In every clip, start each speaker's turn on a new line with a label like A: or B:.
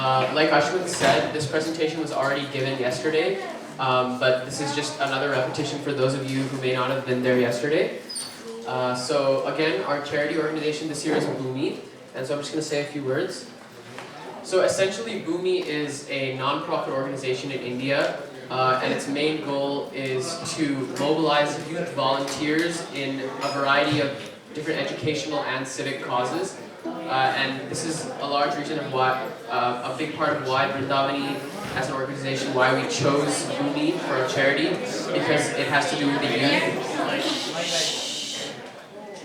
A: Like Ashwin said, this presentation was already given yesterday, but this is just another repetition for those of you who may not have been there yesterday. So again, our charity organization this year is Bhumi, and so I'm just going to say a few words. So essentially, Bhumi is a non-profit organization in India, and its main goal is to mobilize youth volunteers in a variety of different educational and civic causes. And this is a large reason of why, a big part of why Brindavani as an organization, why we chose Bhumi for our charity, because it has to do with the youth.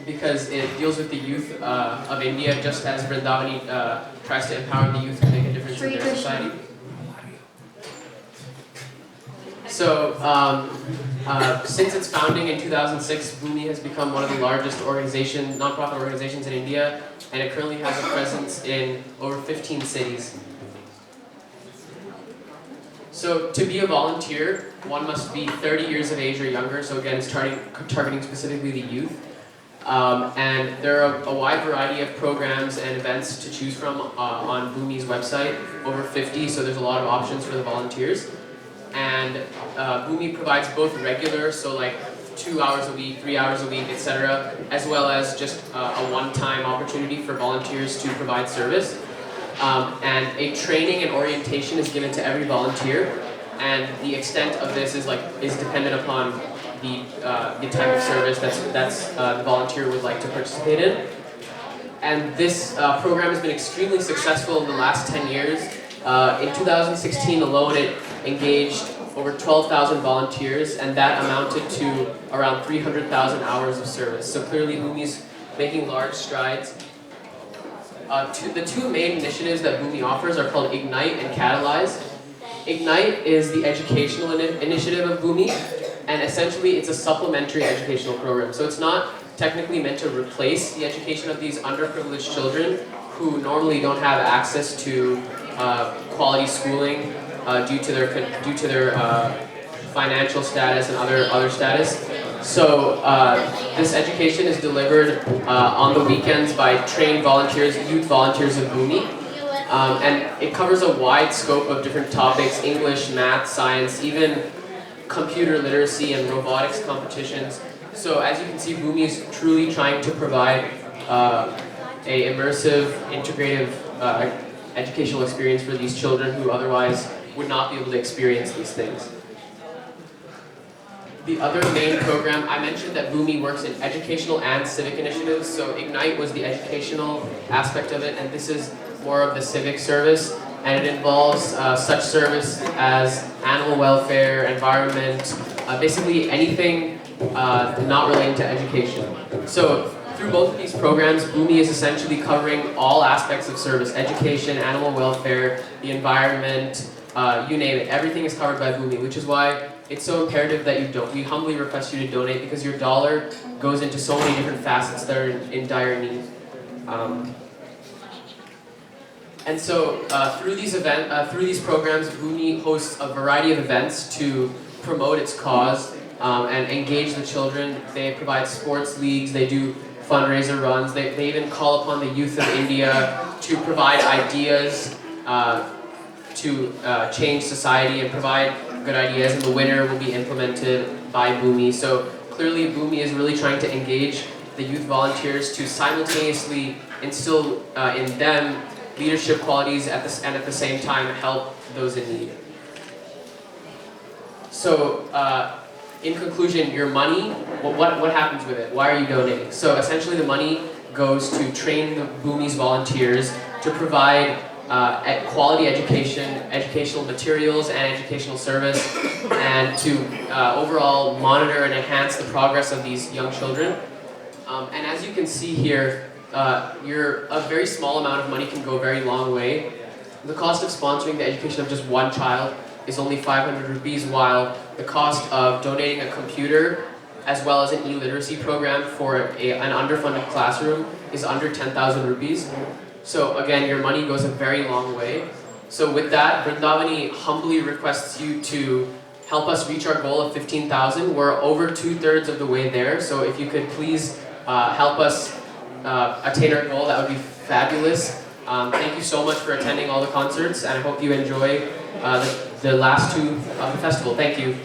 A: Because it deals with the youth of India, just as Brindavani tries to empower the youth to make a difference in their society. So, since its founding in 2006, Bhumi has become one of the largest non-profit organizations in India, and it currently has a presence in over 15 cities. So, to be a volunteer, one must be 30 years of age or younger, so again, it's targeting specifically the youth. And there are a wide variety of programs and events to choose from on Bhumi's website, over 50, so there's a lot of options for the volunteers. And Bhumi provides both regular, so like 2 hours a week, 3 hours a week, etc., as well as just a one-time opportunity for volunteers to provide service. And a training and orientation is given to every volunteer, and the extent of this is dependent upon the type of service the volunteer would like to participate in. And this program has been extremely successful in the last 10 years. In 2016 alone, it engaged over 12,000 volunteers, and that amounted to around 300,000 hours of service. So clearly Bhumi's making large strides. The two main initiatives that Bhumi offers are called Ignite and Catalyze. Ignite is the educational initiative of Bhumi, and essentially it's a supplementary educational program. So it's not technically meant to replace the education of these underprivileged children who normally don't have access to quality schooling due to their financial status and other status. So this education is delivered on the weekends by trained volunteers, youth volunteers of Bhumi. And it covers a wide scope of different topics: English, math, science, even computer literacy and robotics competitions. So as you can see, Bhumi is truly trying to provide a immersive, integrative educational experience for these children who otherwise would not be able to experience these things. The other main program, I mentioned that Bhumi works in educational and civic initiatives, so Ignite was the educational aspect of it, and this is more of the civic service, and it involves such service as animal welfare, environment, basically anything not related to education. So through both of these programs, Bhumi is essentially covering all aspects of service: education, animal welfare, the environment, you name it. Everything is covered by Bhumi, which is why it's so imperative that we humbly request you to donate, because your dollar goes into so many different facets that are in dire need. And so through these programs, Bhumi hosts a variety of events to promote its cause and engage the children. They provide sports leagues, they do fundraiser runs, they even call upon the youth of India to provide ideas to change society and provide good ideas, and the winner will be implemented by Bhumi. So clearly Bhumi is really trying to engage the youth volunteers to simultaneously instill in them leadership qualities and at the same time help those in need. So in conclusion, your money, what happens with it? Why are you donating? So essentially the money goes to train the Bhumi's volunteers to provide quality educational materials and educational service, and to overall monitor and enhance the progress of these young children. And as you can see here, a very small amount of money can go a very long way. The cost of sponsoring the education of just one child is only 500 rupees, while the cost of donating a computer as well as an e-literacy program for an underfunded classroom is under 10,000 rupees. So again, your money goes a very long way. So with that, Brindavani humbly requests you to help us reach our goal of 15,000. We're over 2/3 of the way there, so if you could please help us attain our goal, that would be fabulous. Thank you so much for attending all the concerts, and I hope you enjoy the last two of the festival. Thank you.